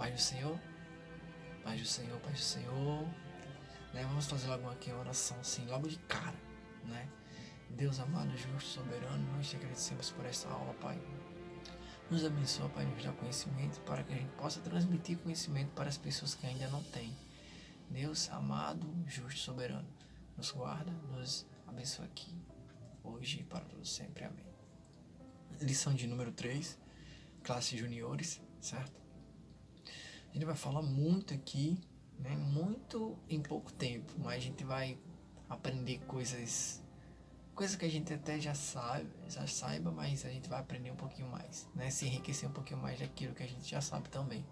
Paz do Senhor, paz do Senhor, paz do Senhor. Né? Vamos fazer logo aqui uma oração assim, logo de cara, né? Deus amado, justo, soberano, nós te agradecemos por essa aula, Pai. Nos abençoa, Pai, nos dá conhecimento para que a gente possa transmitir conhecimento para as pessoas que ainda não têm. Deus amado, justo, soberano, nos guarda, nos abençoa aqui, hoje e para todos sempre. Amém. Lição de número 3, classe juniores, certo? A gente vai falar muito aqui, né? Muito em pouco tempo, mas a gente vai aprender coisas que a gente até já saiba, mas a gente vai aprender um pouquinho mais, né? Se enriquecer um pouquinho mais daquilo que a gente já sabe também.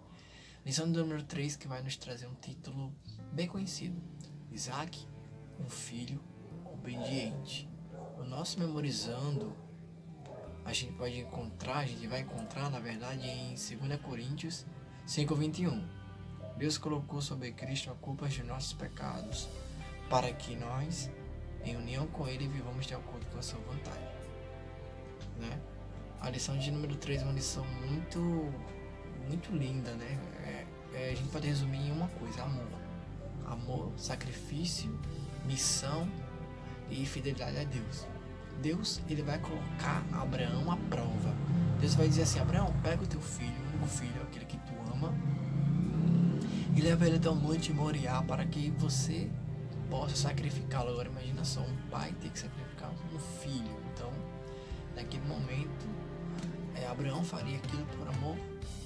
Lição número 3, que vai nos trazer um título bem conhecido: Isaac, um filho obediente. O nosso memorizando, a gente vai encontrar, na verdade, em 2 Coríntios 5:21. Deus colocou sobre Cristo a culpa de nossos pecados, para que nós, em união com Ele, vivamos de acordo com a sua vontade, né? A lição de número 3 é uma lição muito linda, né? A gente pode resumir em uma coisa: amor, sacrifício, missão e fidelidade a Deus. Deus, ele vai colocar Abraão à prova. Deus vai dizer assim: Abraão, pega o teu filho, o único filho, aquele que tu ama, e leva ele até o monte Moriá para que você possa sacrificá-lo. Agora imagina só, um pai ter que sacrificar um filho. Então, naquele momento, Abraão faria aquilo por amor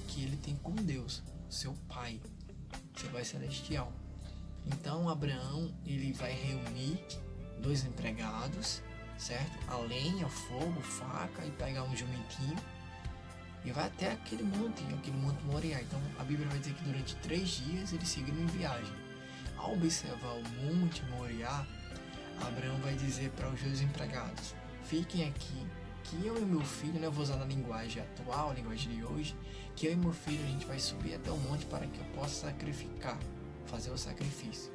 que ele tem com Deus, seu pai celestial. Então, Abraão, ele vai reunir 2 empregados, certo? A lenha, fogo, faca, e pegar um jumentinho e vai até aquele monte Moriá. Então, a Bíblia vai dizer que durante 3 dias eles seguiram em viagem. Ao observar o monte Moriá, Abraão vai dizer para os 2 empregados: fiquem aqui, que eu e meu filho, né, eu vou usar na linguagem atual, a linguagem de hoje, que eu e meu filho, a gente vai subir até o monte para que eu possa sacrificar, fazer o sacrifício,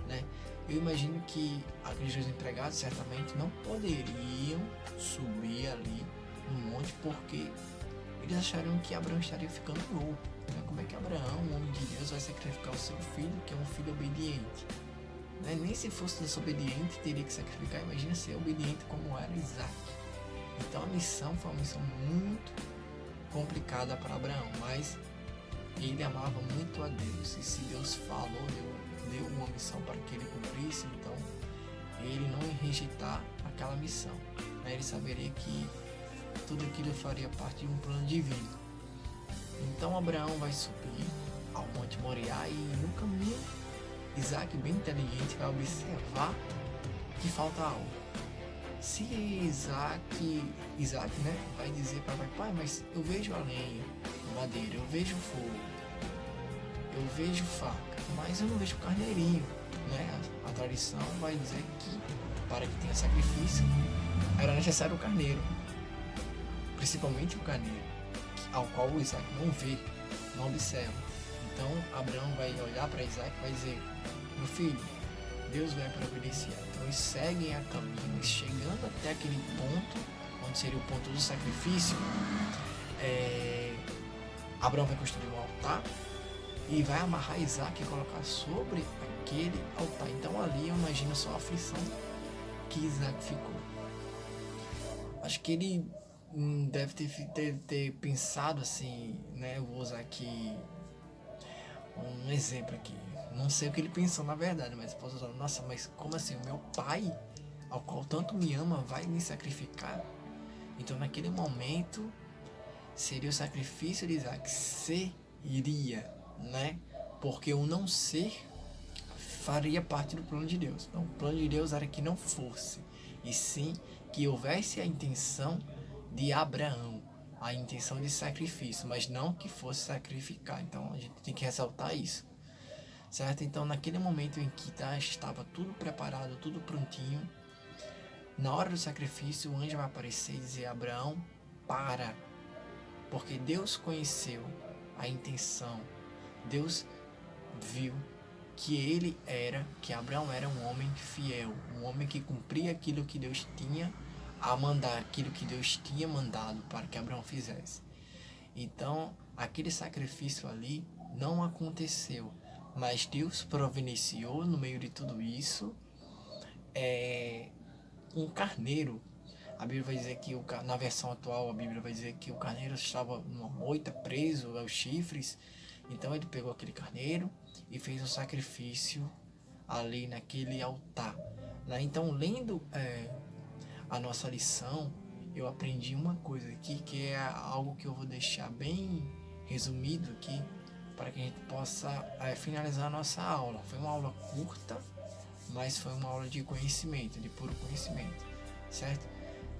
né? Eu imagino que aqueles 2 empregados certamente não poderiam subir ali no monte, porque eles achariam que Abraão estaria ficando louco, né? Como é que Abraão, um homem de Deus, vai sacrificar o seu filho, que é um filho obediente, né? Nem se fosse desobediente teria que sacrificar. Imagina ser obediente como era Isaac. Então a missão foi uma missão muito complicada para Abraão, mas ele amava muito a Deus, e se Deus falou, deu uma missão para que ele cumprisse, então ele não ia rejeitar aquela missão, né? Ele saberia que tudo aquilo faria parte de um plano divino. Então Abraão vai subir ao monte Moriá, e no caminho Isaac, bem inteligente, vai observar que falta algo. Se Isaac, né, vai dizer para o pai: mas eu vejo a lenha, a madeira, eu vejo fogo, eu vejo faca, mas eu não vejo carneirinho, né? A tradição vai dizer que para que tenha sacrifício era necessário o carneiro, principalmente o carneiro, ao qual o Isaac não vê, não observa. Então Abraão vai olhar para Isaac e vai dizer: meu filho, Deus vai providenciar. Então eles seguem a caminho, e chegando até aquele ponto, onde seria o ponto do sacrifício, Abraão vai construir um altar e vai amarrar Isaac e colocar sobre aquele altar. Então ali eu imagino só a aflição que Isaac ficou. Acho que ele deve ter pensado assim, né? Eu vou usar aqui um exemplo aqui. Não sei o que ele pensou na verdade, mas posso usar: nossa, mas como assim? O meu pai, ao qual tanto me ama, vai me sacrificar? Então naquele momento seria o sacrifício de Isaac, seria, né? Porque o não ser faria parte do plano de Deus. Então o plano de Deus era que não fosse, e sim que houvesse a intenção de Abraão, a intenção de sacrifício, mas não que fosse sacrificar. Então a gente tem que ressaltar isso, certo? Então naquele momento em que estava tudo preparado, tudo prontinho, na hora do sacrifício o anjo vai aparecer e dizer: Abraão, para, porque Deus conheceu a intenção, Deus viu que Abraão era um homem fiel, um homem que cumpria aquilo que Deus tinha a mandar, aquilo que Deus tinha mandado para que Abraão fizesse. Então, aquele sacrifício ali não aconteceu, mas Deus providenciou no meio de tudo isso um carneiro. A Bíblia vai dizer que na versão atual a Bíblia vai dizer que o carneiro estava numa moita preso aos chifres. Então ele pegou aquele carneiro e fez um sacrifício ali naquele altar. Então, lendo a nossa lição, eu aprendi uma coisa aqui, que é algo que eu vou deixar bem resumido aqui, para que a gente possa finalizar a nossa aula. Foi uma aula curta, mas foi uma aula de conhecimento, de puro conhecimento, certo?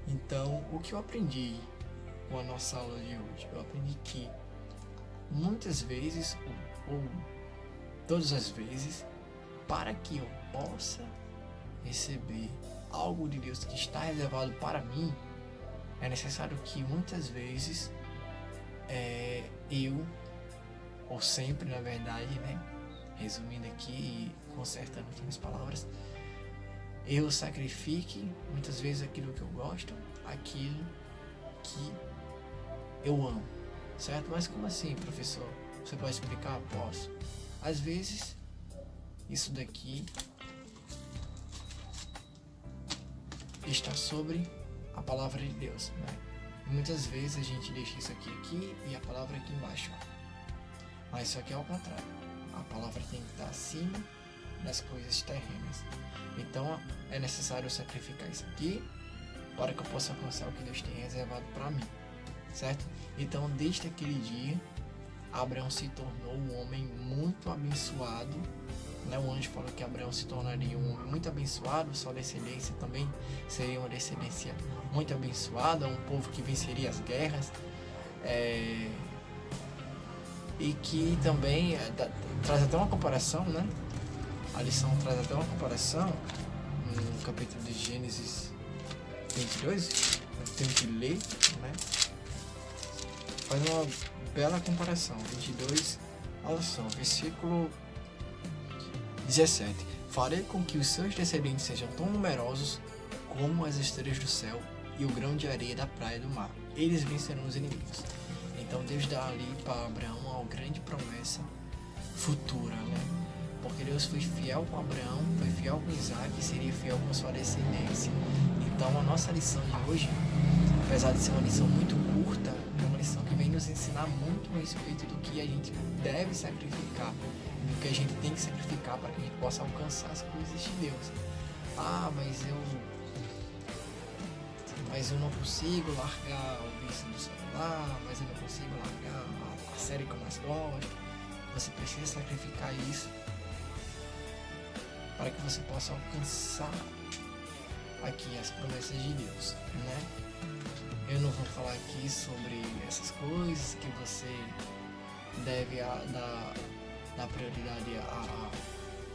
Então, o que eu aprendi com a nossa aula de hoje? Eu aprendi que muitas vezes, ou todas as vezes, para que eu possa receber algo de Deus que está reservado para mim, é necessário que muitas vezes eu, ou sempre na verdade, né, resumindo aqui e consertando aqui minhas palavras, eu sacrifique muitas vezes aquilo que eu gosto, aquilo que eu amo, certo? Mas como assim, professor? Você pode explicar? Posso. Às vezes, isso daqui está sobre a palavra de Deus, né? Muitas vezes a gente deixa isso aqui e a palavra aqui embaixo. Mas isso aqui é ao contrário. A palavra tem que estar acima das coisas terrenas. Então é necessário sacrificar isso aqui para que eu possa alcançar o que Deus tem reservado para mim, certo? Então, desde aquele dia, Abraão se tornou um homem muito abençoado, né? O anjo falou que Abraão se tornaria um homem muito abençoado, sua descendência também seria uma descendência muito abençoada, um povo que venceria as guerras, e que também traz até uma comparação, né? A lição traz até uma comparação no capítulo de Gênesis 22, eu tenho que ler, né? Faz uma bela comparação. 22, olha só, versículo 17. Farei com que os seus descendentes sejam tão numerosos como as estrelas do céu e o grão de areia da praia do mar. Eles vencerão os inimigos. Então Deus dá ali para Abraão uma grande promessa futura, né? Porque Deus foi fiel com Abraão, foi fiel com Isaac e seria fiel com sua descendência. Então a nossa lição de hoje, apesar de ser uma lição muito curta, é uma lição que vem nos ensinar muito a respeito do que a gente deve sacrificar, do que a gente tem que sacrificar para que a gente possa alcançar as coisas de Deus. Ah, mas eu não consigo largar o vício do celular, mas eu não consigo largar a série que eu mais gosto. Você precisa sacrificar isso para que você possa alcançar aqui as promessas de Deus, né? Eu não vou falar aqui sobre essas coisas que você deve dar prioridade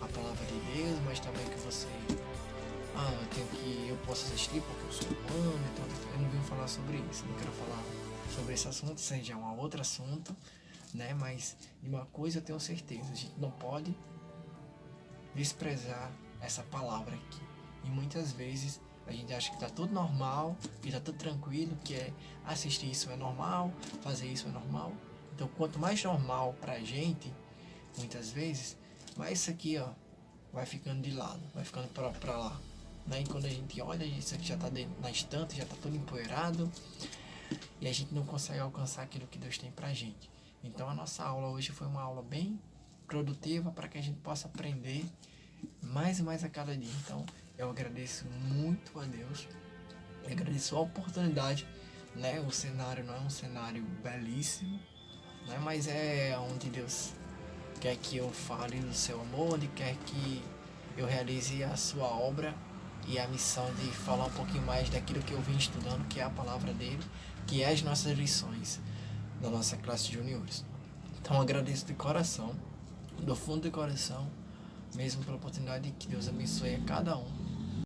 à palavra de Deus, mas também que você eu posso assistir porque eu sou humano, então eu não vim falar sobre isso, não quero falar sobre esse assunto, isso já é um outro assunto, né? Mas de uma coisa eu tenho certeza, a gente não pode desprezar essa palavra aqui. E muitas vezes a gente acha que está tudo normal, que está tudo tranquilo, que assistir isso é normal, fazer isso é normal. Então quanto mais normal pra gente, muitas vezes, mais isso aqui vai ficando de lado, vai ficando pra lá, né? E quando a gente olha, isso aqui já está na estante, já está tudo empoeirado e a gente não consegue alcançar aquilo que Deus tem pra gente. Então a nossa aula hoje foi uma aula bem produtiva para que a gente possa aprender mais e mais a cada dia. Então eu agradeço muito a Deus, eu agradeço a oportunidade, né? O cenário não é um cenário belíssimo, né? Mas é onde Deus quer que eu fale do seu amor, Ele quer que eu realize a sua obra e a missão de falar um pouquinho mais daquilo que eu vim estudando, que é a palavra dele, que é as nossas lições da nossa classe de juniores. Então eu agradeço de coração, do fundo do coração, mesmo pela oportunidade, que Deus abençoe a cada um